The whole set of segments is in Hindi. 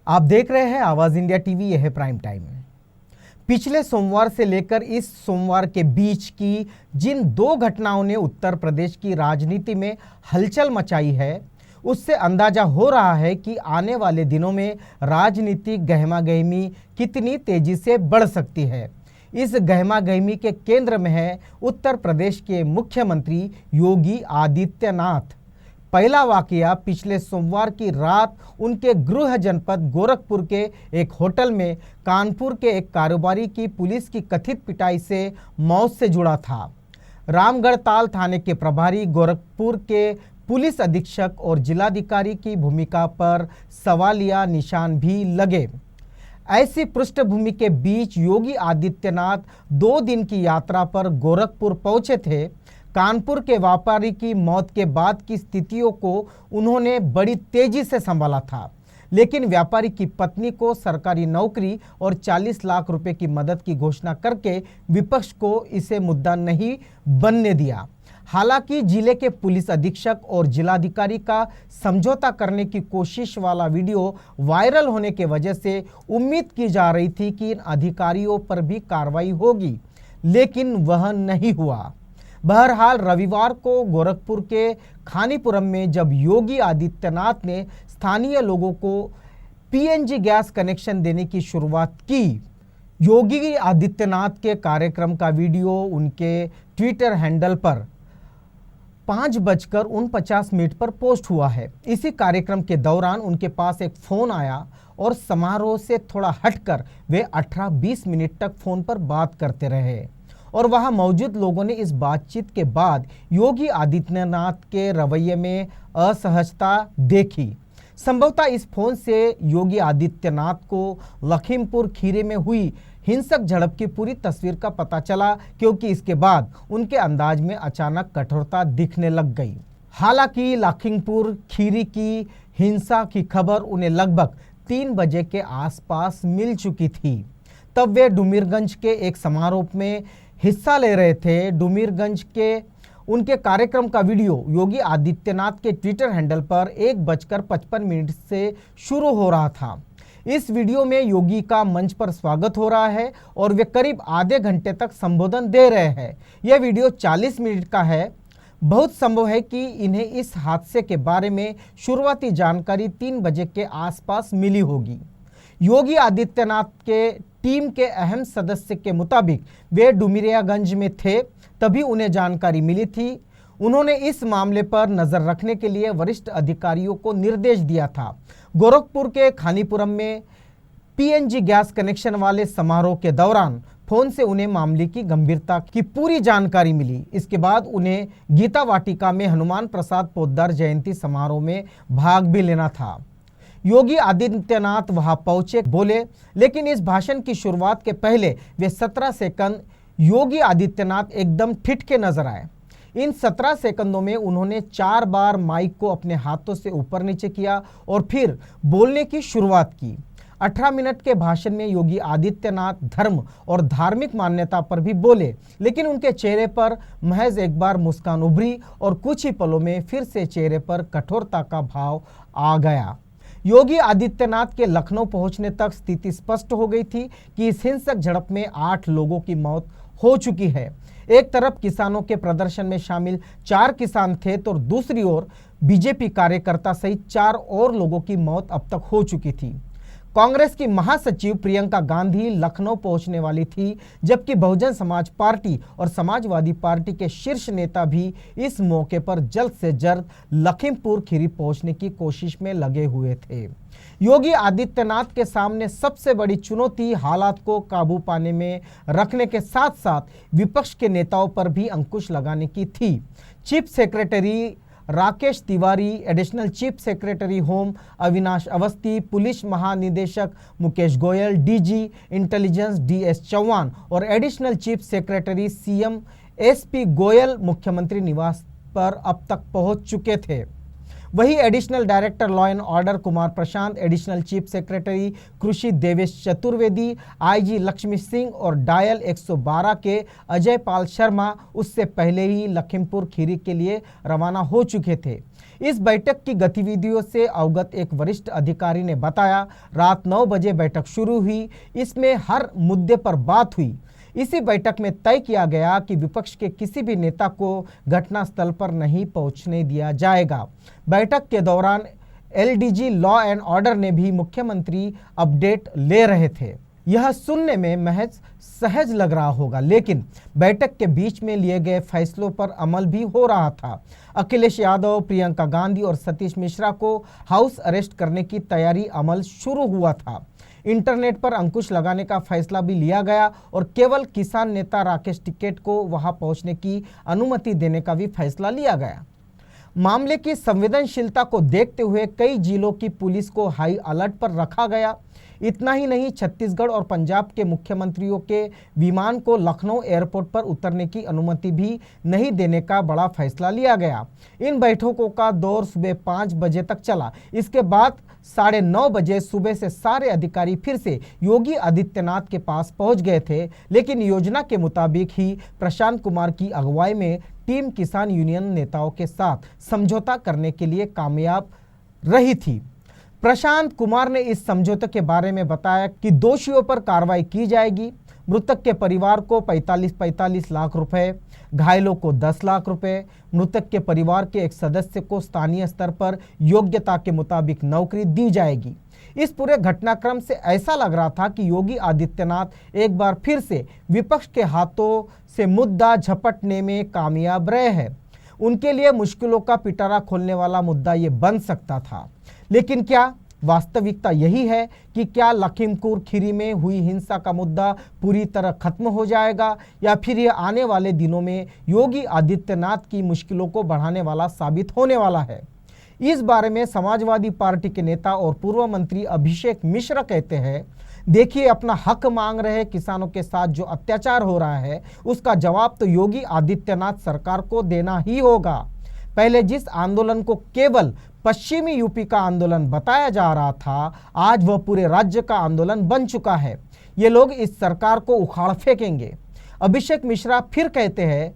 आप देख रहे हैं आवाज इंडिया टीवी। यह है प्राइम टाइम। पिछले सोमवार से लेकर इस सोमवार के बीच की जिन दो घटनाओं ने उत्तर प्रदेश की राजनीति में हलचल मचाई है, उससे अंदाजा हो रहा है कि आने वाले दिनों में राजनीतिक गहमागहमी कितनी तेजी से बढ़ सकती है। इस गहमागहमी के केंद्र में है उत्तर प्रदेश के मुख्यमंत्री योगी आदित्यनाथ। पहला वाकया पिछले सोमवार की रात उनके गृह जनपद गोरखपुर के एक होटल में कानपुर के एक कारोबारी की पुलिस की कथित पिटाई से मौत से जुड़ा था। रामगढ़ ताल थाने के प्रभारी, गोरखपुर के पुलिस अधीक्षक और जिलाधिकारी की भूमिका पर सवालिया निशान भी लगे। ऐसी पृष्ठभूमि के बीच योगी आदित्यनाथ 2 दिन की यात्रा पर गोरखपुर पहुंचे थे। कानपुर के व्यापारी की मौत के बाद की स्थितियों को उन्होंने बड़ी तेजी से संभाला था, लेकिन व्यापारी की पत्नी को सरकारी नौकरी और 40 लाख रुपए की मदद की घोषणा करके विपक्ष को इसे मुद्दा नहीं बनने दिया। हालांकि जिले के पुलिस अधीक्षक और जिलाधिकारी का समझौता करने की कोशिश वाला वीडियो वायरल होने के वजह से उम्मीद की जा रही थी कि इन अधिकारियों पर भी कार्रवाई होगी, लेकिन वह नहीं हुआ। बहरहाल रविवार को गोरखपुर के खानीपुरम में जब योगी आदित्यनाथ ने स्थानीय लोगों को पीएनजी गैस कनेक्शन देने की शुरुआत की, योगी आदित्यनाथ के कार्यक्रम का वीडियो उनके ट्विटर हैंडल पर 5:49 पर पोस्ट हुआ है। इसी कार्यक्रम के दौरान उनके पास एक फोन आया और समारोह से थोड़ा हटकर वे 18-20 मिनट तक फोन पर बात करते रहे और वहां मौजूद लोगों ने इस बातचीत के बाद योगी आदित्यनाथ के रवैये में असहजता देखी। संभवतः इस फोन से योगी आदित्यनाथ को लखीमपुर खीरी में हुई हिंसक झड़प की पूरी तस्वीर का पता चला, क्योंकि इसके बाद उनके अंदाज में अचानक कठोरता दिखने लग गई। हालांकि लखीमपुर खीरी की हिंसा की खबर उन्हें लगभग 3 बजे के आसपास मिल चुकी थी। तब वे डुमिरगंज के एक समारोह में हिस्सा ले रहे थे। डुमिरगंज के उनके कार्यक्रम का वीडियो योगी आदित्यनाथ के ट्विटर हैंडल पर 1:55 से शुरू हो रहा था। इस वीडियो में योगी का मंच पर स्वागत हो रहा है और वे करीब आधे घंटे तक संबोधन दे रहे हैं। यह वीडियो 40 मिनट का है। बहुत संभव है कि इन्हें इस हादसे के बारे में शुरुआती जानकारी 3 बजे के आसपास मिली होगी। योगी आदित्यनाथ के टीम के अहम सदस्य के मुताबिक वे डुमरियागंज में थे, तभी उन्हें जानकारी मिली थी। उन्होंने इस मामले पर नजर रखने के लिए वरिष्ठ अधिकारियों को निर्देश दिया था। गोरखपुर के खानीपुरम में पीएनजी गैस कनेक्शन वाले समारोह के दौरान फोन से उन्हें मामले की गंभीरता की पूरी जानकारी मिली। इसके बाद उन्हें गीता वाटिका में हनुमान प्रसाद पोद्दार जयंती समारोह में भाग भी लेना था। योगी आदित्यनाथ वहां पहुंचे, बोले, लेकिन इस भाषण की शुरुआत के पहले वे 17 सेकंड योगी आदित्यनाथ एकदम ठिठके नजर आए। इन 17 सेकंडों में उन्होंने 4 बार माइक को अपने हाथों से ऊपर नीचे किया और फिर बोलने की शुरुआत की। 18 मिनट के भाषण में योगी आदित्यनाथ धर्म और धार्मिक मान्यता पर भी बोले, लेकिन उनके चेहरे पर महज एक बार मुस्कान उभरी और कुछ ही पलों में फिर से चेहरे पर कठोरता का भाव आ गया। योगी आदित्यनाथ के लखनऊ पहुंचने तक स्थिति स्पष्ट हो गई थी कि इस हिंसक झड़प में 8 लोगों की मौत हो चुकी है। एक तरफ किसानों के प्रदर्शन में शामिल 4 किसान थे, तो दूसरी ओर बीजेपी कार्यकर्ता सहित 4 और लोगों की मौत अब तक हो चुकी थी। कांग्रेस की महासचिव प्रियंका गांधी लखनऊ पहुंचने वाली थी, जबकि बहुजन समाज पार्टी और समाजवादी पार्टी के शीर्ष नेता भी इस मौके पर जल्द से जल्द लखीमपुर खीरी पहुंचने की कोशिश में लगे हुए थे। योगी आदित्यनाथ के सामने सबसे बड़ी चुनौती हालात को काबू पाने में रखने के साथ साथ विपक्ष के नेताओं पर भी अंकुश लगाने की थी। Chief secretary Rakesh Tiwari, additional chief secretary home Avinash Awasthi, police महानिदेशक Mukesh Goyal, DG intelligence DS Chauhan और additional chief secretary CM SP Goyal मुख्यमंत्री निवास पर अब तक पहुंच चुके थे। वही additional director law and order Kumar Prashant, additional chief secretary कृषि देवेश चतुर्वेदी, आईजी लक्ष्मी सिंह और डायल 112 के अजय पाल शर्मा उससे पहले ही लखीमपुर खीरी के लिए रवाना हो चुके थे। इस बैठक की गतिविधियों से अवगत एक वरिष्ठ अधिकारी ने बताया, रात 9 बजे बैठक शुरू हुई। इसमें हर मुद्दे पर बात हुई। इसी बैठक में तय किया गया कि विपक्ष के किसी भी नेता को घटनास्थल पर नहीं पहुंचने दिया जाएगा। बैठक के दौरान एलडीजी लॉ एंड ऑर्डर ने भी मुख्यमंत्री अपडेट ले रहे थे। यह सुनने में महज सहज लग रहा होगा, लेकिन बैठक के बीच में लिए गए फैसलों पर अमल भी हो रहा था। अखिलेश यादव, प्रियंका गांधी और सतीश मिश्रा को हाउस अरेस्ट करने की तैयारी अमल शुरू हुआ था। इंटरनेट पर अंकुश लगाने का फैसला भी लिया गया और केवल किसान नेता राकेश टिकैत को वहां पहुंचने की अनुमति देने का भी फैसला लिया गया। मामले की संवेदनशीलता को देखते हुए कई जिलों की पुलिस को हाई अलर्ट पर रखा गया। इतना ही नहीं, छत्तीसगढ़ और पंजाब के मुख्यमंत्रियों के विमान को लखनऊ एयरपोर्ट पर उतरने की अनुमति भी नहीं देने का बड़ा फैसला लिया गया। इन बैठकों का दौर सुबह 5 बजे तक चला। इसके बाद 9:30 बजे सुबह से सारे अधिकारी फिर से योगी आदित्यनाथ के पास पहुंच गए थे, लेकिन योजना के मुताबिक ही प्रशांत कुमार की अगुवाई में टीम किसान यूनियन नेताओं के साथ समझौता करने के लिए कामयाब रही थी। प्रशांत कुमार ने इस समझौते के बारे में बताया कि दोषियों पर कार्रवाई की जाएगी। मृतक के परिवार को 45 लाख रुपए, घायलों को 10 लाख रुपए, मृतक के परिवार के एक सदस्य को स्थानीय स्तर पर योग्यता के मुताबिक नौकरी दी जाएगी। इस पूरे घटनाक्रम से ऐसा लग रहा था कि योगी आदित्यनाथ एक बार फिर से विपक्ष के हाथों से मुद्दा झपटने में कामयाब रहे हैं। उनके लिए मुश्किलों का पिटारा खोलने वाला मुद्दा ये बन सकता था, लेकिन क्या वास्तविकता यही है कि क्या लखीमपुर खीरी में हुई हिंसा का मुद्दा पूरी तरह खत्म हो जाएगा, या फिर यह आने वाले दिनों में योगी आदित्यनाथ की मुश्किलों को बढ़ाने वाला साबित होने वाला है? इस बारे में समाजवादी पार्टी के नेता और पूर्व मंत्री अभिषेक मिश्रा कहते हैं, देखिए, अपना हक मांग रहे किसानों के साथ जो अत्याचार हो रहा है उसका जवाब तो योगी आदित्यनाथ सरकार को देना ही होगा। पहले जिस आंदोलन को केवल पश्चिमी यूपी का आंदोलन बताया जा रहा था, आज वह पूरे राज्य का आंदोलन बन चुका है। ये लोग इस सरकार को उखाड़ फेंकेंगे। अभिषेक मिश्रा फिर कहते हैं,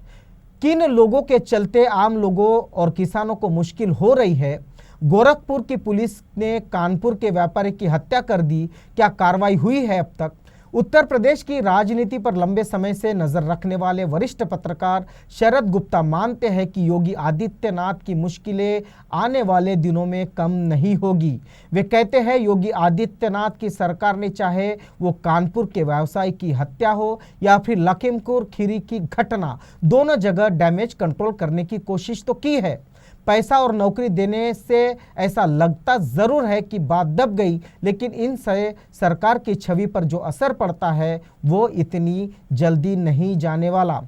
किन लोगों के चलते आम लोगों और किसानों को मुश्किल हो रही है? गोरखपुर की पुलिस ने कानपुर के व्यापारी की हत्या कर दी, क्या कार्रवाई हुई है अब तक? उत्तर प्रदेश की राजनीति पर लंबे समय से नजर रखने वाले वरिष्ठ पत्रकार शरद गुप्ता मानते हैं कि योगी आदित्यनाथ की मुश्किलें आने वाले दिनों में कम नहीं होगी। वे कहते हैं, योगी आदित्यनाथ की सरकार ने चाहे वो कानपुर के व्यवसायी की हत्या हो या फिर लखीमपुर खीरी की घटना, दोनों जगह डैमेज कंट्रोल करने की कोशिश तो की है। पैसा और नौकरी देने से ऐसा लगता जरूर है कि बात दब गई, लेकिन इनसे सरकार की छवि पर जो असर पड़ता है वो इतनी जल्दी नहीं जाने वाला।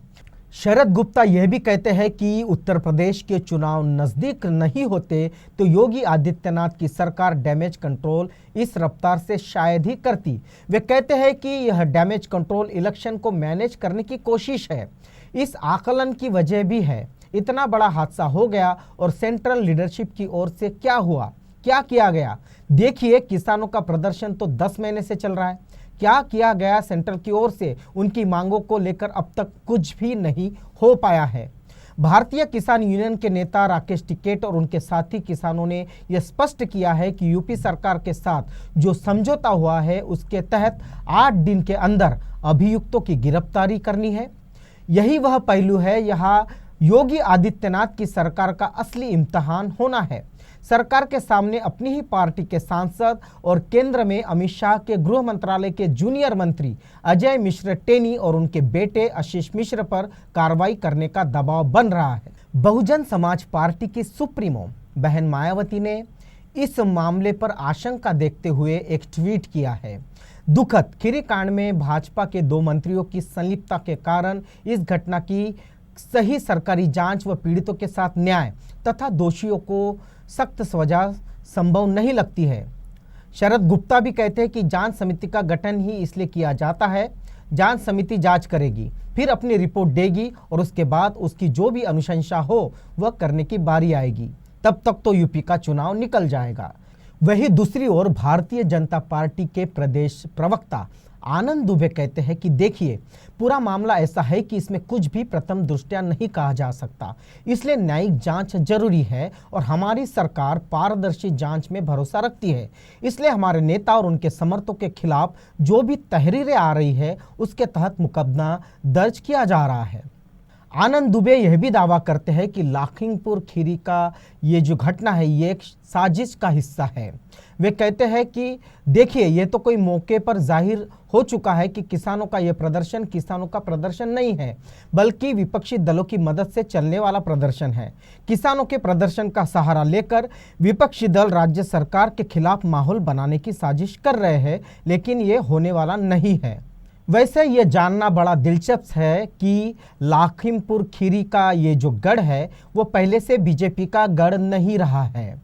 शरद गुप्ता यह भी कहते हैं कि उत्तर प्रदेश के चुनाव नजदीक नहीं होते तो योगी आदित्यनाथ की सरकार डैमेज कंट्रोल इस रफ्तार से शायद ही करती। वे कहते हैं कि यह डैमेज कंट्रोल इलेक्शन को मैनेज करने की कोशिश है। इस आकलन की वजह भी है। इतना बड़ा हादसा हो गया और सेंट्रल लीडरशिप की ओर से क्या हुआ, क्या किया गया? देखिए, किसानों का प्रदर्शन तो 10 महीने से चल रहा है। क्या किया गया सेंट्रल की ओर से? उनकी मांगों को लेकर अब तक कुछ भी नहीं हो पाया है। भारतीय किसान यूनियन के नेता राकेश टिकैत और उनके साथी किसानों ने यह स्पष्ट किया है कि यूपी सरकार के साथ जो समझौता हुआ है उसके तहत 8 दिन के अंदर अभियुक्तों की गिरफ्तारी करनी है। यही वह पहलू है यहाँ योगी आदित्यनाथ की सरकार का असली इम्तिहान होना है। सरकार के सामने अपनी ही पार्टी के सांसद और केंद्र में अमित शाह के गृह मंत्रालय के जूनियर मंत्री अजय मिश्र टेनी और उनके बेटे आशीष मिश्र पर कार्रवाई करने का दबाव बन रहा है। बहुजन समाज पार्टी की सुप्रीमो बहन मायावती ने इस मामले पर आशंका देखते हुए एक ट्वीट किया है। दुखद, खीरी कांड में भाजपा के 2 मंत्रियों की संलिप्तता के कारण इस घटना की सही सरकारी जांच व पीड़ितों के साथ न्याय तथा दोषियों को सख्त सजा संभव नहीं लगती है। शरद गुप्ता भी कहते हैं कि जांच समिति का गठन ही इसलिए किया जाता है। जांच समिति जांच करेगी, फिर अपनी रिपोर्ट देगी और उसके बाद उसकी जो भी अनुशंसा हो वह करने की बारी आएगी। तब तक तो यूपी का चुनाव निकल जाएगा। वहीं दूसरी ओर भारतीय जनता पार्टी के प्रदेश प्रवक्ता आनंद दुबे कहते हैं कि देखिए, पूरा मामला ऐसा है कि इसमें कुछ भी प्रथम दृष्टया नहीं कहा जा सकता, इसलिए न्यायिक जांच जरूरी है और हमारी सरकार पारदर्शी जांच में भरोसा रखती है। इसलिए हमारे नेता और उनके समर्थकों के खिलाफ जो भी तहरीरें आ रही है उसके तहत मुकदमा दर्ज किया जा रहा है। आनंद दुबे यह भी दावा करते हैं कि लखीमपुर खीरी का ये जो घटना है ये एक साजिश का हिस्सा है। वे कहते हैं कि देखिए, ये तो कोई मौके पर जाहिर हो चुका है कि किसानों का ये प्रदर्शन किसानों का प्रदर्शन नहीं है, बल्कि विपक्षी दलों की मदद से चलने वाला प्रदर्शन है। किसानों के प्रदर्शन का सहारा लेकर विपक्षी दल राज्य सरकार के खिलाफ माहौल बनाने की साजिश कर रहे हैं, लेकिन ये होने वाला नहीं है। वैसे ये जानना बड़ा दिलचस्प है कि लखीमपुर खीरी का ये जो गढ़ है वो पहले से बीजेपी का गढ़ नहीं रहा है,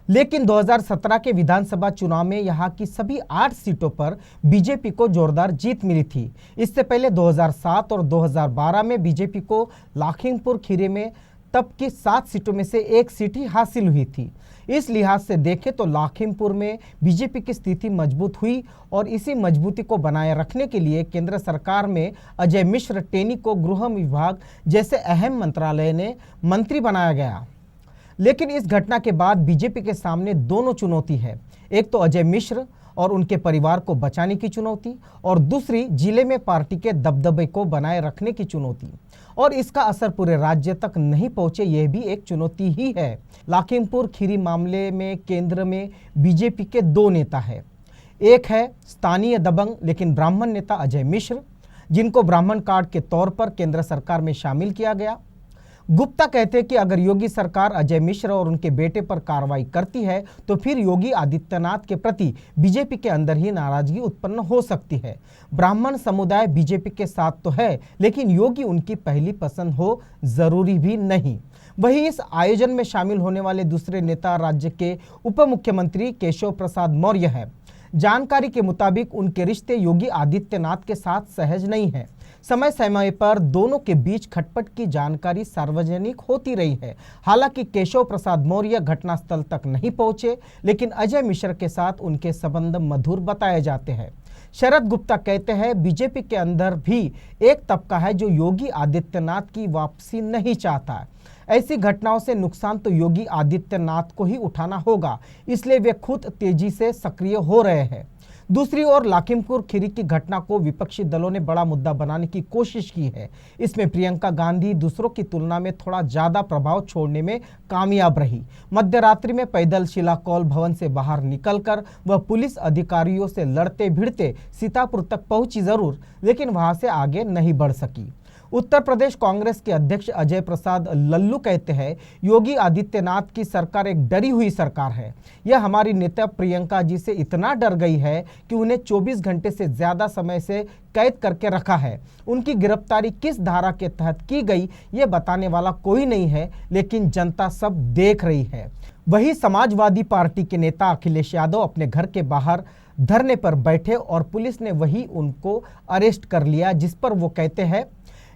लेकिन 2017 के विधानसभा चुनाव में यहाँ की सभी 8 सीटों पर बीजेपी को जोरदार जीत मिली थी। इससे पहले 2007 और 2012 में बीजेपी को लखीमपुर खीरी में तब की 7 सीटों में से एक सीट ही हासिल हुई थी। इस लिहाज से देखें तो लखीमपुर में बीजेपी की स्थिति मजबूत हुई और इसी मजबूती को बनाए रखने के लिए केंद्र सरकार में अजय मिश्र टेनी को गृह विभाग जैसे अहम मंत्रालय ने मंत्री बनाया गया। लेकिन इस घटना के बाद बीजेपी के सामने दोनों चुनौती है, एक तो अजय मिश्र और उनके परिवार को बचाने की चुनौती और दूसरी जिले में पार्टी के दबदबे को बनाए रखने की चुनौती, और इसका असर पूरे राज्य तक नहीं पहुंचे यह भी एक चुनौती ही है। लखीमपुर खीरी मामले में केंद्र में बीजेपी के 2 नेता हैं। एक है स्थानीय दबंग लेकिन ब्राह्मण नेता अजय मिश्र, जिनको ब्राह्मण कार्ड के तौर पर केंद्र सरकार में शामिल किया गया। गुप्ता कहते हैं कि अगर योगी सरकार अजय मिश्र और उनके बेटे पर कार्रवाई करती है तो फिर योगी आदित्यनाथ के प्रति बीजेपी के अंदर ही नाराजगी उत्पन्न हो सकती है। ब्राह्मण समुदाय बीजेपी के साथ तो है, लेकिन योगी उनकी पहली पसंद हो जरूरी भी नहीं। वहीं इस आयोजन में शामिल होने वाले दूसरे नेता राज्य के उप मुख्यमंत्री केशव प्रसाद मौर्य है। जानकारी के मुताबिक उनके रिश्ते योगी आदित्यनाथ के साथ सहज नहीं है। समय समय पर दोनों के बीच खटपट की जानकारी सार्वजनिक होती रही है। हालांकि केशव प्रसाद मौर्य घटनास्थल तक नहीं पहुंचे, लेकिन अजय मिश्र के साथ उनके संबंध मधुर बताए जाते हैं। शरद गुप्ता कहते हैं बीजेपी के अंदर भी एक तबका है जो योगी आदित्यनाथ की वापसी नहीं चाहता। ऐसी घटनाओं से नुकसान तो योगी आदित्यनाथ को ही उठाना होगा, इसलिए वे खुद तेजी से सक्रिय हो रहे हैं। दूसरी ओर लखीमपुर खीरी की घटना को विपक्षी दलों ने बड़ा मुद्दा बनाने की कोशिश की है। इसमें प्रियंका गांधी दूसरों की तुलना में थोड़ा ज्यादा प्रभाव छोड़ने में कामयाब रही। मध्यरात्रि में पैदल शिलाकौल भवन से बाहर निकलकर वह पुलिस अधिकारियों से लड़ते भिड़ते सीतापुर तक पहुंची जरूर, लेकिन वहां से आगे नहीं बढ़ सकी। उत्तर प्रदेश कांग्रेस के अध्यक्ष अजय प्रसाद लल्लू कहते हैं योगी आदित्यनाथ की सरकार एक डरी हुई सरकार है। यह हमारी नेता प्रियंका जी से इतना डर गई है कि उन्हें 24 घंटे से ज्यादा समय से कैद करके रखा है। उनकी गिरफ्तारी किस धारा के तहत की गई ये बताने वाला कोई नहीं है, लेकिन जनता सब देख रही है। वही समाजवादी पार्टी के नेता अखिलेश यादव अपने घर के बाहर धरने पर बैठे और पुलिस ने वही उनको अरेस्ट कर लिया, जिस पर वो कहते हैं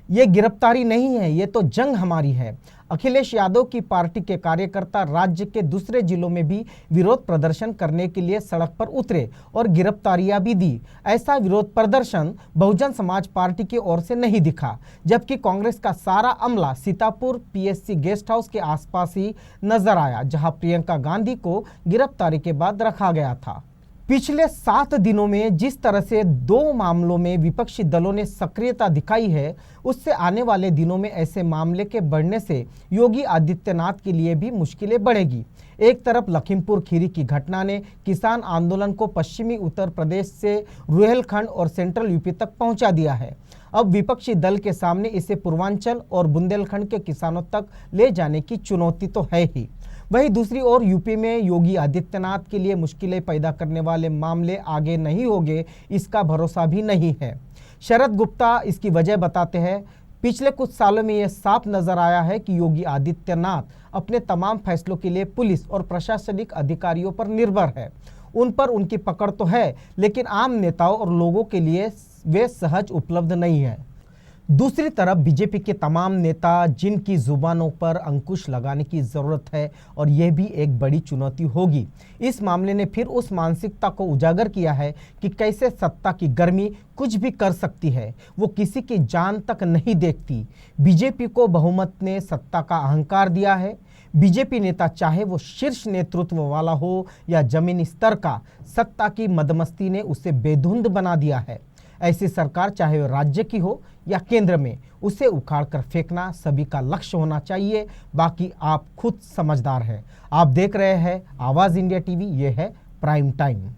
ये गिरफ्तारी नहीं है, ये तो जंग हमारी है। अखिलेश यादव की पार्टी के कार्यकर्ता राज्य के दूसरे जिलों में भी विरोध प्रदर्शन करने के लिए सड़क पर उतरे और गिरफ्तारियां भी दी। ऐसा विरोध प्रदर्शन बहुजन समाज पार्टी की ओर से नहीं दिखा, जबकि कांग्रेस का सारा अमला सीतापुर पीएससी गेस्ट हाउस के आसपास ही नजर आया, जहां प्रियंका गांधी को गिरफ्तारी के बाद रखा गया था। पिछले 7 दिनों में जिस तरह से 2 मामलों में विपक्षी दलों ने सक्रियता दिखाई है, उससे आने वाले दिनों में ऐसे मामले के बढ़ने से योगी आदित्यनाथ के लिए भी मुश्किलें बढ़ेगी। एक तरफ लखीमपुर खीरी की घटना ने किसान आंदोलन को पश्चिमी उत्तर प्रदेश से रुहेलखंड और सेंट्रल यूपी तक पहुंचा दिया है। अब विपक्षी दल के सामने इसे पूर्वांचल और बुंदेलखंड के किसानों तक ले जाने की चुनौती तो है ही। वहीं दूसरी ओर यूपी में योगी आदित्यनाथ के लिए मुश्किलें पैदा करने वाले मामले आगे नहीं होंगे, इसका भरोसा भी नहीं है। शरद गुप्ता इसकी वजह बताते हैं, पिछले कुछ सालों में यह साफ नजर आया है कि योगी आदित्यनाथ अपने तमाम फैसलों के लिए पुलिस और प्रशासनिक अधिकारियों पर निर्भर है। उन पर उनकी पकड़ तो है, लेकिन आम नेताओं और लोगों के लिए वे सहज उपलब्ध नहीं है। दूसरी तरफ बीजेपी के तमाम नेता जिनकी जुबानों पर अंकुश लगाने की जरूरत है और यह भी एक बड़ी चुनौती होगी। इस मामले ने फिर उस मानसिकता को उजागर किया है कि कैसे सत्ता की गर्मी कुछ भी कर सकती है, वो किसी की जान तक नहीं देखती। बीजेपी को बहुमत ने सत्ता का अहंकार दिया है। बीजेपी नेता चाहे वो शीर्ष नेतृत्व वाला हो या जमीनी स्तर का, सत्ता की मदमस्ती ने उसे बेधुंध बना दिया है। ऐसी सरकार चाहे वो राज्य की हो या केंद्र में, उसे उखाड़ कर फेंकना सभी का लक्ष्य होना चाहिए। बाकी आप खुद समझदार हैं। आप देख रहे हैं आवाज इंडिया टीवी, ये है प्राइम टाइम।